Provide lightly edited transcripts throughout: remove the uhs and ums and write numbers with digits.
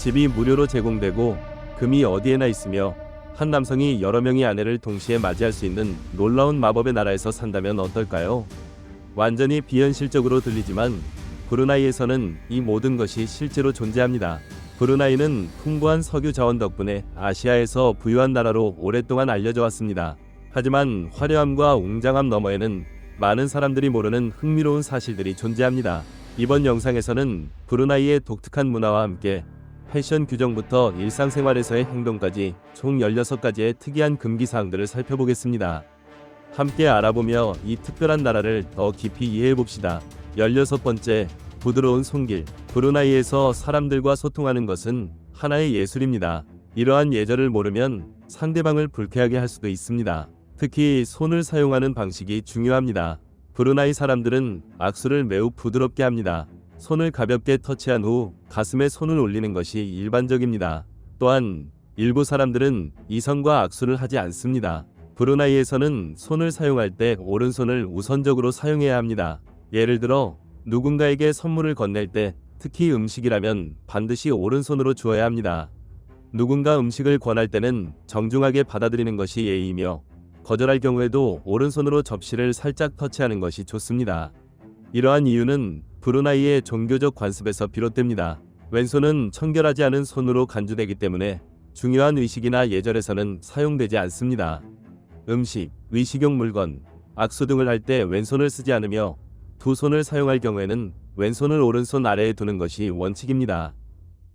집이 무료로 제공되고 금이 어디에나 있으며 한 남성이 여러 명의 아내를 동시에 맞이할 수 있는 놀라운 마법의 나라에서 산다면 어떨까요? 완전히 비현실적으로 들리지만 브루나이에서는 이 모든 것이 실제로 존재합니다. 브루나이는 풍부한 석유 자원 덕분에 아시아에서 부유한 나라로 오랫동안 알려져 왔습니다. 하지만 화려함과 웅장함 너머에는 많은 사람들이 모르는 흥미로운 사실들이 존재합니다. 이번 영상에서는 브루나이의 독특한 문화와 함께 패션 규정부터 일상생활에서의 행동까지 총 16가지의 특이한 금기사항들을 살펴보겠습니다. 함께 알아보며 이 특별한 나라를 더 깊이 이해해봅시다. 16번째, 부드러운 손길. 브루나이에서 사람들과 소통하는 것은 하나의 예술입니다. 이러한 예절을 모르면 상대방을 불쾌하게 할 수도 있습니다. 특히 손을 사용하는 방식이 중요합니다. 브루나이 사람들은 악수를 매우 부드럽게 합니다. 손을 가볍게 터치한 후 가슴에 손을 올리는 것이 일반적입니다. 또한 일부 사람들은 이성과 악수를 하지 않습니다. 브루나이에서는 손을 사용할 때 오른손을 우선적으로 사용해야 합니다. 예를 들어 누군가에게 선물을 건넬 때, 특히 음식이라면 반드시 오른손으로 주어야 합니다. 누군가 음식을 권할 때는 정중하게 받아들이는 것이 예의이며 거절할 경우에도 오른손으로 접시를 살짝 터치하는 것이 좋습니다. 이러한 이유는 브루나이의 종교적 관습에서 비롯됩니다. 왼손은 청결하지 않은 손으로 간주되기 때문에 중요한 의식이나 예절에서는 사용되지 않습니다. 음식, 의식용 물건, 악수 등을 할 때 왼손을 쓰지 않으며 두 손을 사용할 경우에는 왼손을 오른손 아래에 두는 것이 원칙입니다.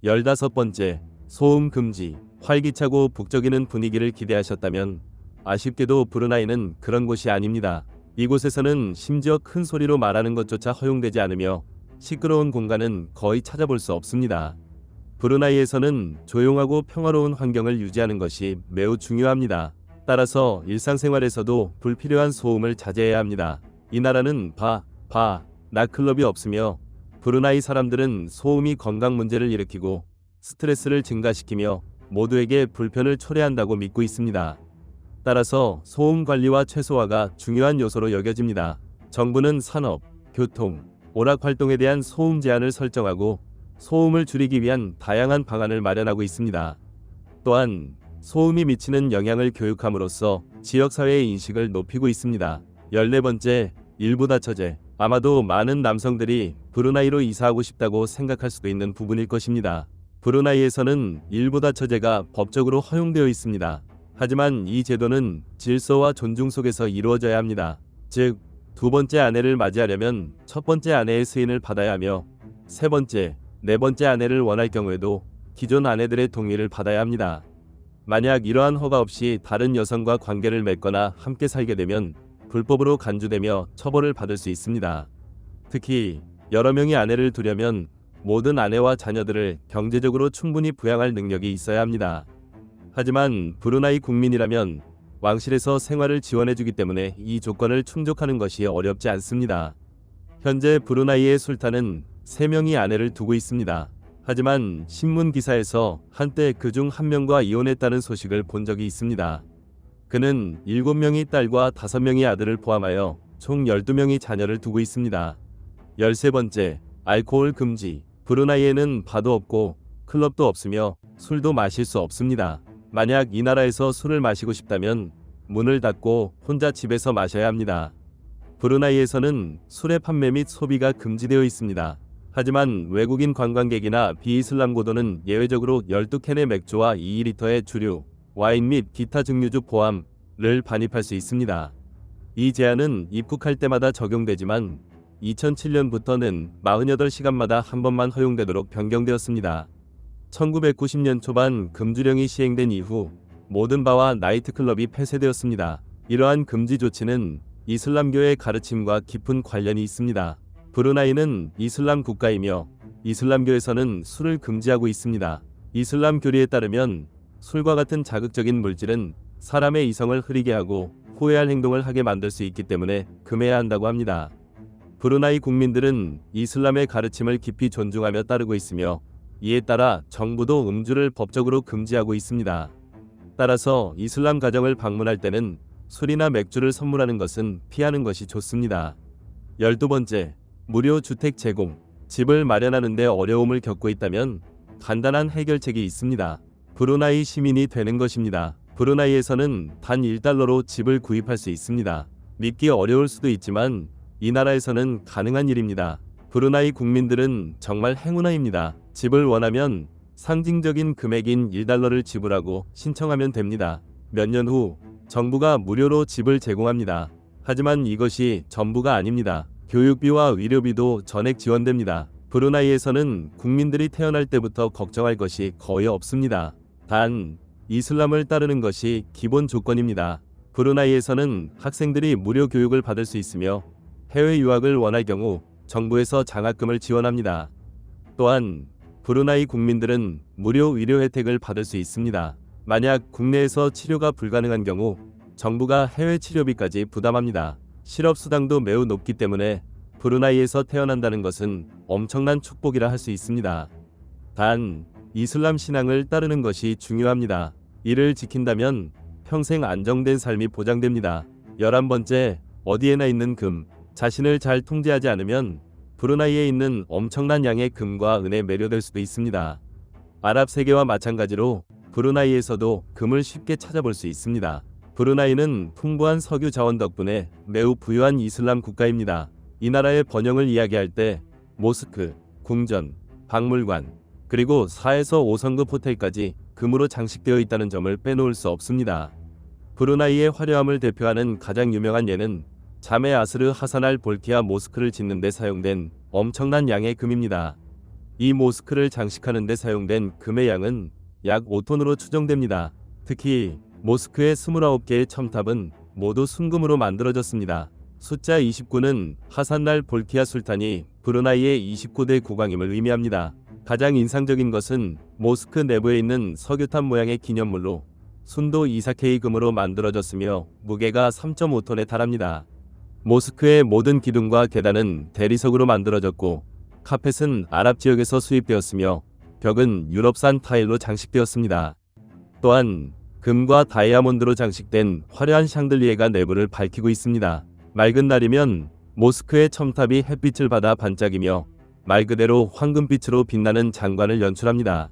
15번째, 소음 금지. 활기차고 북적이는 분위기를 기대하셨다면 아쉽게도 브루나이는 그런 곳이 아닙니다. 이곳에서는 심지어 큰 소리로 말하는 것조차 허용되지 않으며 시끄러운 공간은 거의 찾아볼 수 없습니다. 브루나이에서는 조용하고 평화로운 환경을 유지하는 것이 매우 중요합니다. 따라서 일상생활에서도 불필요한 소음을 자제해야 합니다. 이 나라는 나클럽이 없으며 브루나이 사람들은 소음이 건강 문제를 일으키고 스트레스를 증가시키며 모두에게 불편을 초래한다고 믿고 있습니다. 따라서 소음 관리와 최소화가 중요한 요소로 여겨집니다. 정부는 산업, 교통, 오락 활동에 대한 소음 제한을 설정하고 소음을 줄이기 위한 다양한 방안을 마련하고 있습니다. 또한 소음이 미치는 영향을 교육함으로써 지역사회의 인식을 높이고 있습니다. 14번째, 일부다처제. 아마도 많은 남성들이 브루나이로 이사하고 싶다고 생각할 수도 있는 부분일 것입니다. 브루나이에서는 일부다처제가 법적으로 허용되어 있습니다. 하지만 이 제도는 질서와 존중 속에서 이루어져야 합니다. 즉, 두 번째 아내를 맞이하려면 첫 번째 아내의 승인을 받아야 하며 세 번째, 네 번째 아내를 원할 경우에도 기존 아내들의 동의를 받아야 합니다. 만약 이러한 허가 없이 다른 여성과 관계를 맺거나 함께 살게 되면 불법으로 간주되며 처벌을 받을 수 있습니다. 특히 여러 명의 아내를 두려면 모든 아내와 자녀들을 경제적으로 충분히 부양할 능력이 있어야 합니다. 하지만 브루나이 국민이라면 왕실에서 생활을 지원해주기 때문에 이 조건을 충족하는 것이 어렵지 않습니다. 현재 브루나이의 술탄은 3명의 아내를 두고 있습니다. 하지만 신문 기사에서 한때 그중 1명과 이혼했다는 소식을 본 적이 있습니다. 그는 7명의 딸과 5명의 아들을 포함하여 총 12명의 자녀를 두고 있습니다. 13번째, 알코올 금지. 브루나이에는 바도 없고 클럽도 없으며 술도 마실 수 없습니다. 만약 이 나라에서 술을 마시고 싶다면 문을 닫고 혼자 집에서 마셔야 합니다. 브루나이에서는 술의 판매 및 소비가 금지되어 있습니다. 하지만 외국인 관광객이나 비이슬람 고도는 예외적으로 12캔의 맥주와 2리터의 주류, 와인 및 기타 증류주 포함을 반입할 수 있습니다. 이 제한은 입국할 때마다 적용되지만 2007년부터는 48시간마다 한 번만 허용되도록 변경되었습니다. 1990년 초반 금주령이 시행된 이후 모든 바와 나이트클럽이 폐쇄되었습니다. 이러한 금지 조치는 이슬람교의 가르침과 깊은 관련이 있습니다. 브루나이는 이슬람 국가이며 이슬람교에서는 술을 금지하고 있습니다. 이슬람 교리에 따르면 술과 같은 자극적인 물질은 사람의 이성을 흐리게 하고 후회할 행동을 하게 만들 수 있기 때문에 금해야 한다고 합니다. 브루나이 국민들은 이슬람의 가르침을 깊이 존중하며 따르고 있으며 이에 따라 정부도 음주를 법적으로 금지하고 있습니다. 따라서 이슬람 가정을 방문할 때는 술이나 맥주를 선물하는 것은 피하는 것이 좋습니다. 12번째, 무료 주택 제공. 집을 마련하는 데 어려움을 겪고 있다면 간단한 해결책이 있습니다. 브루나이 시민이 되는 것입니다. 브루나이에서는 단 1달러로 집을 구입할 수 있습니다. 믿기 어려울 수도 있지만 이 나라에서는 가능한 일입니다. 브루나이 국민들은 정말 행운아입니다. 집을 원하면 상징적인 금액인 1달러를 지불하고 신청하면 됩니다. 몇 년 후 정부가 무료로 집을 제공합니다. 하지만 이것이 전부가 아닙니다. 교육비와 의료비도 전액 지원됩니다. 브루나이에서는 국민들이 태어날 때부터 걱정할 것이 거의 없습니다. 단, 이슬람을 따르는 것이 기본 조건입니다. 브루나이에서는 학생들이 무료 교육을 받을 수 있으며 해외 유학을 원할 경우 정부에서 장학금을 지원합니다. 또한 브루나이 국민들은 무료 의료 혜택을 받을 수 있습니다. 만약 국내에서 치료가 불가능한 경우 정부가 해외 치료비까지 부담합니다. 실업수당도 매우 높기 때문에 브루나이에서 태어난다는 것은 엄청난 축복이라 할 수 있습니다. 단, 이슬람 신앙을 따르는 것이 중요합니다. 이를 지킨다면 평생 안정된 삶이 보장됩니다. 11번째, 어디에나 있는 금. 자신을 잘 통제하지 않으면 브루나이에 있는 엄청난 양의 금과 은에 매료될 수도 있습니다. 아랍 세계와 마찬가지로 브루나이에서도 금을 쉽게 찾아볼 수 있습니다. 브루나이는 풍부한 석유 자원 덕분에 매우 부유한 이슬람 국가입니다. 이 나라의 번영을 이야기할 때 모스크, 궁전, 박물관, 그리고 4에서 5성급 호텔까지 금으로 장식되어 있다는 점을 빼놓을 수 없습니다. 브루나이의 화려함을 대표하는 가장 유명한 예는 자메 아스르 하산 알 볼키아 모스크를 짓는 데 사용된 엄청난 양의 금입니다. 이 모스크를 장식하는 데 사용된 금의 양은 약 5톤으로 추정됩니다. 특히 모스크의 29개의 첨탑은 모두 순금으로 만들어졌습니다. 숫자 29는 하산 알 볼키아 술탄이 브루나이의 29대 국왕임을 의미합니다. 가장 인상적인 것은 모스크 내부에 있는 석유탑 모양의 기념물로 순도 24K 금으로 만들어졌으며 무게가 3.5톤에 달합니다. 모스크의 모든 기둥과 계단은 대리석으로 만들어졌고 카펫은 아랍 지역에서 수입되었으며 벽은 유럽산 타일로 장식되었습니다. 또한 금과 다이아몬드로 장식된 화려한 샹들리에가 내부를 밝히고 있습니다. 맑은 날이면 모스크의 첨탑이 햇빛을 받아 반짝이며 말 그대로 황금빛으로 빛나는 장관을 연출합니다.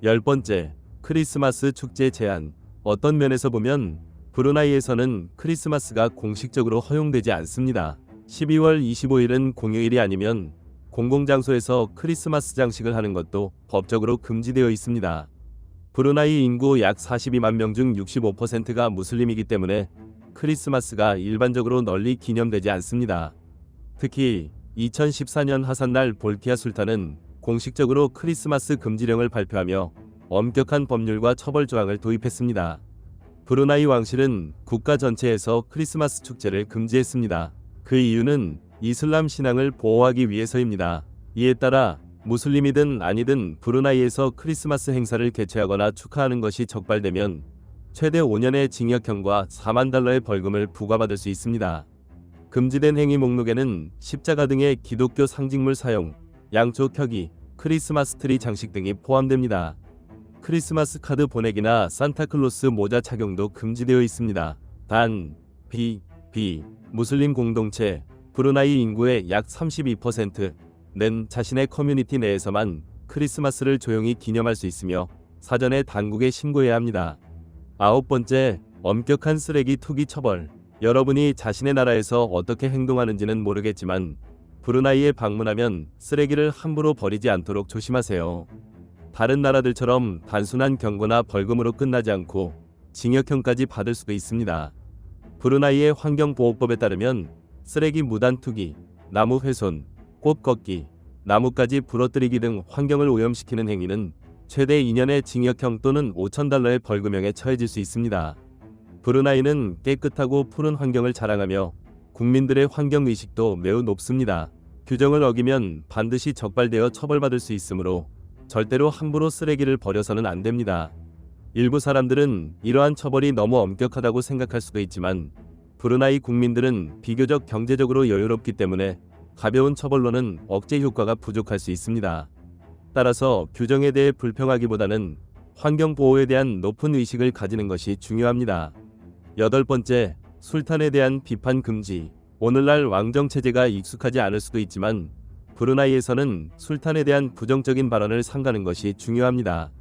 10번째, 크리스마스 축제 제한. 어떤 면에서 보면 브루나이에서는 크리스마스가 공식적으로 허용되지 않습니다. 12월 25일은 공휴일이 아니면 공공장소에서 크리스마스 장식을 하는 것도 법적으로 금지되어 있습니다. 브루나이 인구 약 42만 명 중 65%가 무슬림이기 때문에 크리스마스가 일반적으로 널리 기념되지 않습니다. 특히 2014년 하산날 볼키아 술탄은 공식적으로 크리스마스 금지령을 발표하며 엄격한 법률과 처벌 조항을 도입했습니다. 브루나이 왕실은 국가 전체에서 크리스마스 축제를 금지했습니다. 그 이유는 이슬람 신앙을 보호하기 위해서입니다. 이에 따라 무슬림이든 아니든 브루나이에서 크리스마스 행사를 개최하거나 축하하는 것이 적발되면 최대 5년의 징역형과 4만 달러의 벌금을 부과받을 수 있습니다. 금지된 행위 목록에는 십자가 등의 기독교 상징물 사용, 양초 켜기, 크리스마스 트리 장식 등이 포함됩니다. 크리스마스 카드 보내기나 산타클로스 모자 착용도 금지되어 있습니다. 단, 무슬림 공동체, 브루나이 인구의 약 32%는 자신의 커뮤니티 내에서만 크리스마스를 조용히 기념할 수 있으며 사전에 당국에 신고해야 합니다. 9번째, 엄격한 쓰레기 투기 처벌. 여러분이 자신의 나라에서 어떻게 행동하는지는 모르겠지만 브루나이에 방문하면 쓰레기를 함부로 버리지 않도록 조심하세요. 다른 나라들처럼 단순한 경고나 벌금으로 끝나지 않고 징역형까지 받을 수도 있습니다. 브루나이의 환경보호법에 따르면 쓰레기 무단 투기, 나무 훼손, 꽃 꺾기, 나무까지 부러뜨리기 등 환경을 오염시키는 행위는 최대 2년의 징역형 또는 5,000달러의 벌금형에 처해질 수 있습니다. 브루나이는 깨끗하고 푸른 환경을 자랑하며 국민들의 환경의식도 매우 높습니다. 규정을 어기면 반드시 적발되어 처벌받을 수 있으므로 절대로 함부로 쓰레기를 버려서는 안 됩니다. 일부 사람들은 이러한 처벌이 너무 엄격하다고 생각할 수도 있지만 브루나이 국민들은 비교적 경제적으로 여유롭기 때문에 가벼운 처벌로는 억제 효과가 부족할 수 있습니다. 따라서 규정에 대해 불평하기보다는 환경보호에 대한 높은 의식을 가지는 것이 중요합니다. 8번째, 술탄에 대한 비판 금지. 오늘날 왕정체제가 익숙하지 않을 수도 있지만 브루나이에서는 술탄에 대한 부정적인 발언을 삼가는 것이 중요합니다.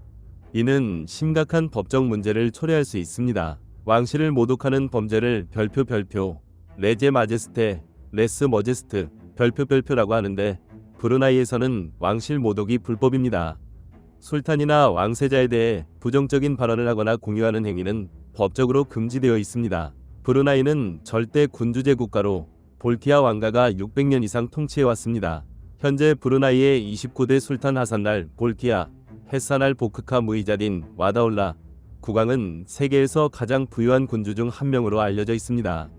이는 심각한 법적 문제를 초래할 수 있습니다. 왕실을 모독하는 범죄를 별표, 레제 마제스테, 레스 머제스트, 별표라고 하는데 브루나이에서는 왕실 모독이 불법입니다. 술탄이나 왕세자에 대해 부정적인 발언을 하거나 공유하는 행위는 법적으로 금지되어 있습니다. 브루나이는 절대 군주제 국가로 볼키아 왕가가 600년 이상 통치해왔습니다. 현재 브루나이의 29대 술탄 하산날 볼키아, 헤사날 보크카 무이자딘 와다올라 국왕은 세계에서 가장 부유한 군주 중 한 명으로 알려져 있습니다.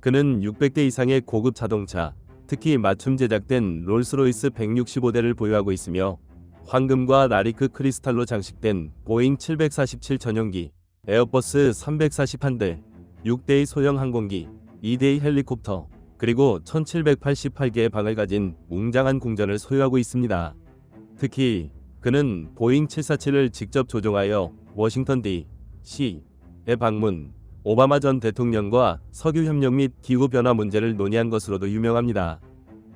그는 600대 이상의 고급 자동차, 특히 맞춤 제작된 롤스로이스 165대를 보유하고 있으며 황금과 라리크 크리스탈로 장식된 보잉 747 전용기, 에어버스 341대, 6대의 소형 항공기, 2대의 헬리콥터, 그리고 1788개의 방을 가진 웅장한 궁전을 소유하고 있습니다. 특히 그는 보잉 747을 직접 조종하여 워싱턴 D.C.에 방문, 오바마 전 대통령과 석유 협력 및 기후변화 문제를 논의한 것으로도 유명합니다.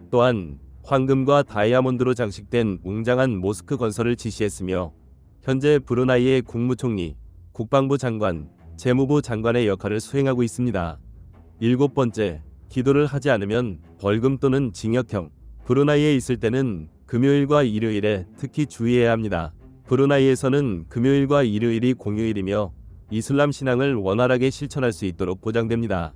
또한 황금과 다이아몬드로 장식된 웅장한 모스크 건설을 지시했으며 현재 브루나이의 국무총리, 국방부 장관, 재무부 장관의 역할을 수행하고 있습니다. 7번째, 기도를 하지 않으면 벌금 또는 징역형. 브루나이에 있을 때는 금요일과 일요일에 특히 주의해야 합니다. 브루나이에서는 금요일과 일요일이 공휴일이며 이슬람 신앙을 원활하게 실천할 수 있도록 보장됩니다.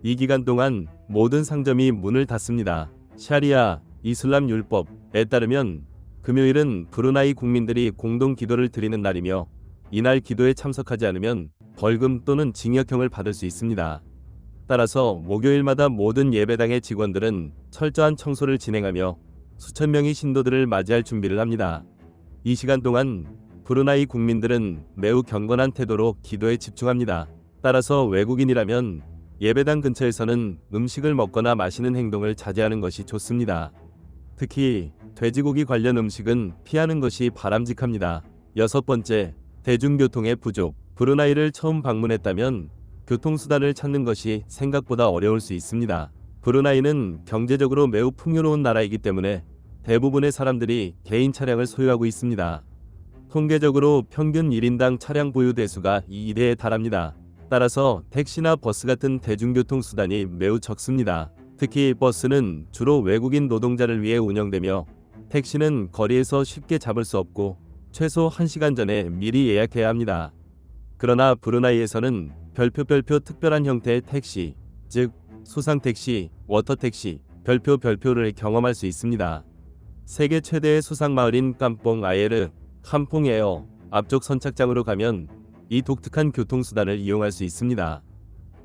이 기간 동안 모든 상점이 문을 닫습니다. 샤리아, 이슬람 율법에 따르면 금요일은 브루나이 국민들이 공동 기도를 드리는 날이며 이날 기도에 참석하지 않으면 벌금 또는 징역형을 받을 수 있습니다. 따라서 목요일마다 모든 예배당의 직원들은 철저한 청소를 진행하며 수천 명의 신도들을 맞이할 준비를 합니다. 이 시간 동안 브루나이 국민들은 매우 경건한 태도로 기도에 집중합니다. 따라서 외국인이라면 예배당 근처에서는 음식을 먹거나 마시는 행동을 자제하는 것이 좋습니다. 특히 돼지고기 관련 음식은 피하는 것이 바람직합니다. 6번째, 대중교통의 부족. 브루나이를 처음 방문했다면 교통수단을 찾는 것이 생각보다 어려울 수 있습니다. 브루나이는 경제적으로 매우 풍요로운 나라이기 때문에 대부분의 사람들이 개인 차량을 소유하고 있습니다. 통계적으로 평균 1인당 차량 보유 대수가 2대에 달합니다. 따라서 택시나 버스 같은 대중교통 수단이 매우 적습니다. 특히 버스는 주로 외국인 노동자를 위해 운영되며 택시는 거리에서 쉽게 잡을 수 없고 최소 1시간 전에 미리 예약해야 합니다. 그러나 브루나이에서는 별표 특별한 형태의 택시, 즉 수상택시, 워터택시, 별표를 경험할 수 있습니다. 세계 최대의 수상마을인 깜뽕 아예르, 캄퐁 에어 앞쪽 선착장으로 가면 이 독특한 교통수단을 이용할 수 있습니다.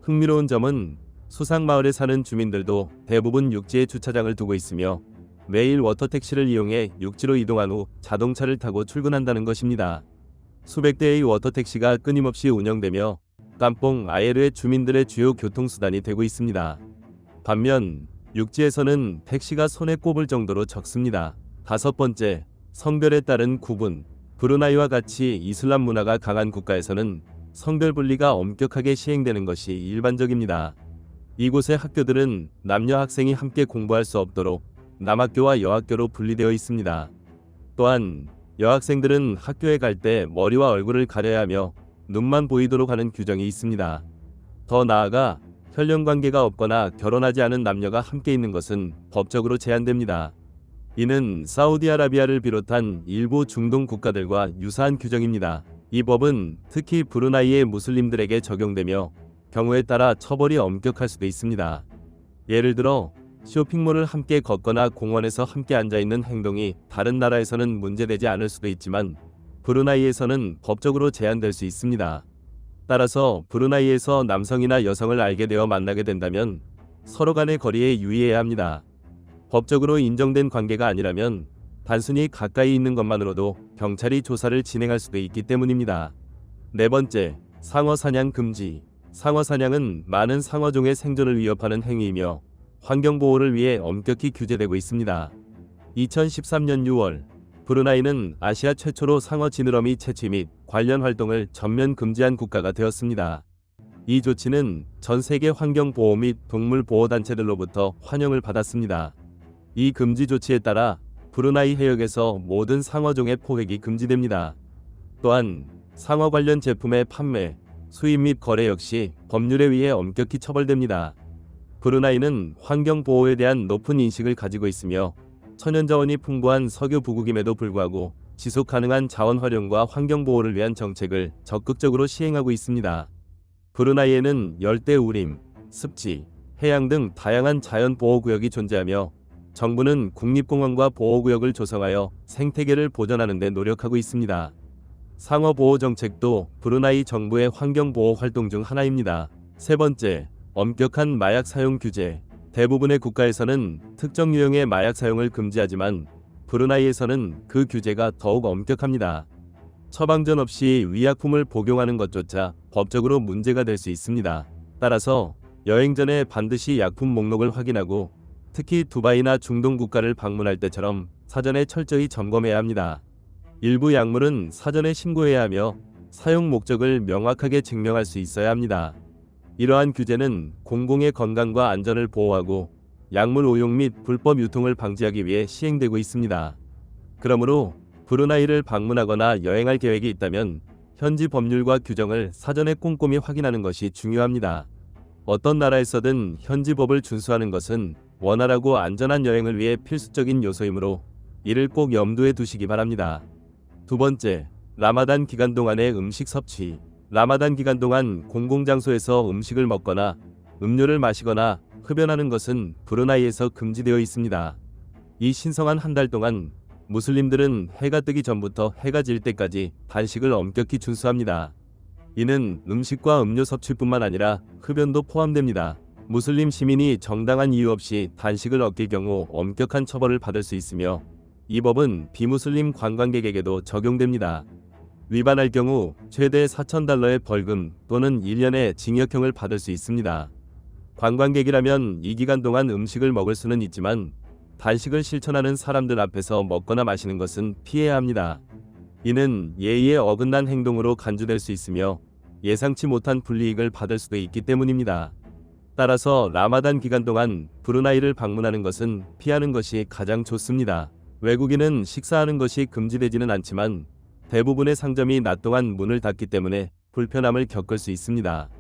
흥미로운 점은 수상마을에 사는 주민들도 대부분 육지에 주차장을 두고 있으며 매일 워터택시를 이용해 육지로 이동한 후 자동차를 타고 출근한다는 것입니다. 수백 대의 워터택시가 끊임없이 운영되며 깜뽕 아예르의 주민들의 주요 교통수단이 되고 있습니다. 반면 육지에서는 택시가 손에 꼽을 정도로 적습니다. 5번째, 성별에 따른 구분. 브루나이와 같이 이슬람 문화가 강한 국가에서는 성별 분리가 엄격하게 시행되는 것이 일반적입니다. 이곳의 학교들은 남녀 학생이 함께 공부할 수 없도록 남학교와 여학교로 분리되어 있습니다. 또한 여학생들은 학교에 갈 때 머리와 얼굴을 가려야 하며 눈만 보이도록 하는 규정이 있습니다. 더 나아가 혈연관계가 없거나 결혼하지 않은 남녀가 함께 있는 것은 법적으로 제한됩니다. 이는 사우디아라비아를 비롯한 일부 중동 국가들과 유사한 규정입니다. 이 법은 특히 브루나이의 무슬림들에게 적용되며 경우에 따라 처벌이 엄격할 수도 있습니다. 예를 들어 쇼핑몰을 함께 걷거나 공원에서 함께 앉아있는 행동이 다른 나라에서는 문제되지 않을 수도 있지만 브루나이에서는 법적으로 제한될 수 있습니다. 따라서 브루나이에서 남성이나 여성을 알게 되어 만나게 된다면 서로 간의 거리에 유의해야 합니다. 법적으로 인정된 관계가 아니라면 단순히 가까이 있는 것만으로도 경찰이 조사를 진행할 수도 있기 때문입니다. 4번째, 상어 사냥 금지. 상어 사냥은 많은 상어종의 생존을 위협하는 행위이며 환경보호를 위해 엄격히 규제되고 있습니다. 2013년 6월 브루나이는 아시아 최초로 상어 지느러미 채취 및 관련 활동을 전면 금지한 국가가 되었습니다. 이 조치는 전 세계 환경보호 및 동물보호단체들로부터 환영을 받았습니다. 이 금지 조치에 따라 브루나이 해역에서 모든 상어종의 포획이 금지됩니다. 또한 상어 관련 제품의 판매, 수입 및 거래 역시 법률에 의해 엄격히 처벌됩니다. 브루나이는 환경 보호에 대한 높은 인식을 가지고 있으며 천연자원이 풍부한 석유 부국임에도 불구하고 지속 가능한 자원 활용과 환경 보호를 위한 정책을 적극적으로 시행하고 있습니다. 브루나이에는 열대 우림, 습지, 해양 등 다양한 자연 보호구역이 존재하며 정부는 국립공원과 보호구역을 조성하여 생태계를 보전하는 데 노력하고 있습니다. 상어 보호 정책도 브루나이 정부의 환경 보호 활동 중 하나입니다. 세 번째, 엄격한 마약 사용 규제. 대부분의 국가에서는 특정 유형의 마약 사용을 금지하지만 브루나이에서는 그 규제가 더욱 엄격합니다. 처방전 없이 위약품을 복용하는 것조차 법적으로 문제가 될 수 있습니다. 따라서 여행 전에 반드시 약품 목록을 확인하고 특히 두바이나 중동 국가를 방문할 때처럼 사전에 철저히 점검해야 합니다. 일부 약물은 사전에 신고해야 하며 사용 목적을 명확하게 증명할 수 있어야 합니다. 이러한 규제는 공공의 건강과 안전을 보호하고 약물 오용 및 불법 유통을 방지하기 위해 시행되고 있습니다. 그러므로 브루나이를 방문하거나 여행할 계획이 있다면 현지 법률과 규정을 사전에 꼼꼼히 확인하는 것이 중요합니다. 어떤 나라에서든 현지 법을 준수하는 것은 원활하고 안전한 여행을 위해 필수적인 요소이므로 이를 꼭 염두에 두시기 바랍니다. 두 번째, 라마단 기간 동안의 음식 섭취. 라마단 기간 동안 공공장소에서 음식을 먹거나 음료를 마시거나 흡연하는 것은 브루나이에서 금지되어 있습니다. 이 신성한 한 달 동안 무슬림들은 해가 뜨기 전부터 해가 질 때까지 단식을 엄격히 준수합니다. 이는 음식과 음료 섭취뿐만 아니라 흡연도 포함됩니다. 무슬림 시민이 정당한 이유 없이 단식을 어길 경우 엄격한 처벌을 받을 수 있으며 이 법은 비무슬림 관광객에게도 적용됩니다. 위반할 경우 최대 4,000달러의 벌금 또는 1년의 징역형을 받을 수 있습니다. 관광객이라면 이 기간 동안 음식을 먹을 수는 있지만 단식을 실천하는 사람들 앞에서 먹거나 마시는 것은 피해야 합니다. 이는 예의에 어긋난 행동으로 간주될 수 있으며 예상치 못한 불이익을 받을 수도 있기 때문입니다. 따라서 라마단 기간 동안 브루나이를 방문하는 것은 피하는 것이 가장 좋습니다. 외국인은 식사하는 것이 금지되지는 않지만 대부분의 상점이 낮 동안 문을 닫기 때문에 불편함을 겪을 수 있습니다.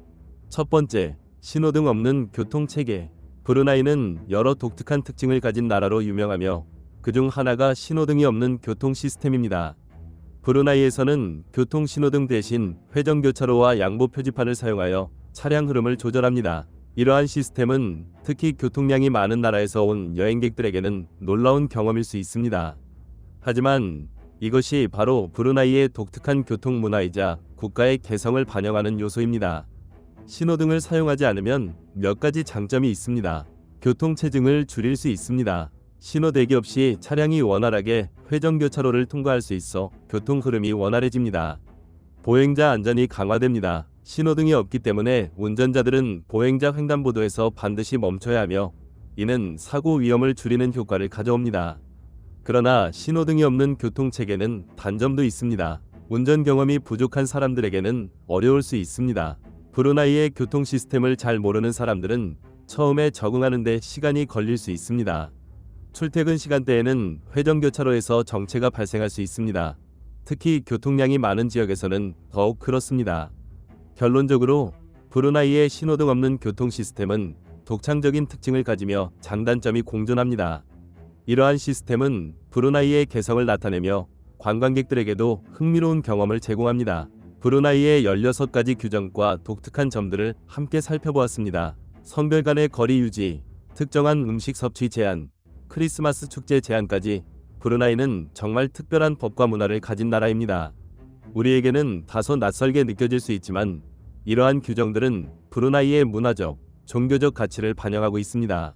첫 번째, 신호등 없는 교통체계. 브루나이는 여러 독특한 특징을 가진 나라로 유명하며 그중 하나가 신호등이 없는 교통 시스템입니다. 브루나이에서는 교통 신호등 대신 회전교차로와 양보 표지판을 사용하여 차량 흐름을 조절합니다. 이러한 시스템은 특히 교통량이 많은 나라에서 온 여행객들에게는 놀라운 경험일 수 있습니다. 하지만 이것이 바로 브루나이의 독특한 교통 문화이자 국가의 개성을 반영하는 요소입니다. 신호등을 사용하지 않으면 몇 가지 장점이 있습니다. 교통체증을 줄일 수 있습니다. 신호 대기 없이 차량이 원활하게 회전교차로를 통과할 수 있어 교통 흐름이 원활해집니다. 보행자 안전이 강화됩니다. 신호등이 없기 때문에 운전자들은 보행자 횡단보도에서 반드시 멈춰야 하며 이는 사고 위험을 줄이는 효과를 가져옵니다. 그러나 신호등이 없는 교통체계는 단점도 있습니다. 운전 경험이 부족한 사람들에게는 어려울 수 있습니다. 브루나이의 교통 시스템을 잘 모르는 사람들은 처음에 적응하는 데 시간이 걸릴 수 있습니다. 출퇴근 시간대에는 회전교차로에서 정체가 발생할 수 있습니다. 특히 교통량이 많은 지역에서는 더욱 그렇습니다. 결론적으로 브루나이의 신호등 없는 교통 시스템은 독창적인 특징을 가지며 장단점이 공존합니다. 이러한 시스템은 브루나이의 개성을 나타내며 관광객들에게도 흥미로운 경험을 제공합니다. 브루나이의 16가지 규정과 독특한 점들을 함께 살펴보았습니다. 성별 간의 거리 유지, 특정한 음식 섭취 제한, 크리스마스 축제 제한까지 브루나이는 정말 특별한 법과 문화를 가진 나라입니다. 우리에게는 다소 낯설게 느껴질 수 있지만 이러한 규정들은 브루나이의 문화적, 종교적 가치를 반영하고 있습니다.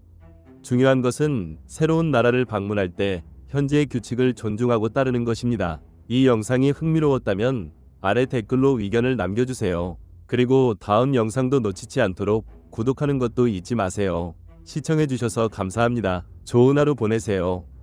중요한 것은 새로운 나라를 방문할 때 현지의 규칙을 존중하고 따르는 것입니다. 이 영상이 흥미로웠다면 아래 댓글로 의견을 남겨주세요. 그리고 다음 영상도 놓치지 않도록 구독하는 것도 잊지 마세요. 시청해주셔서 감사합니다. 좋은 하루 보내세요.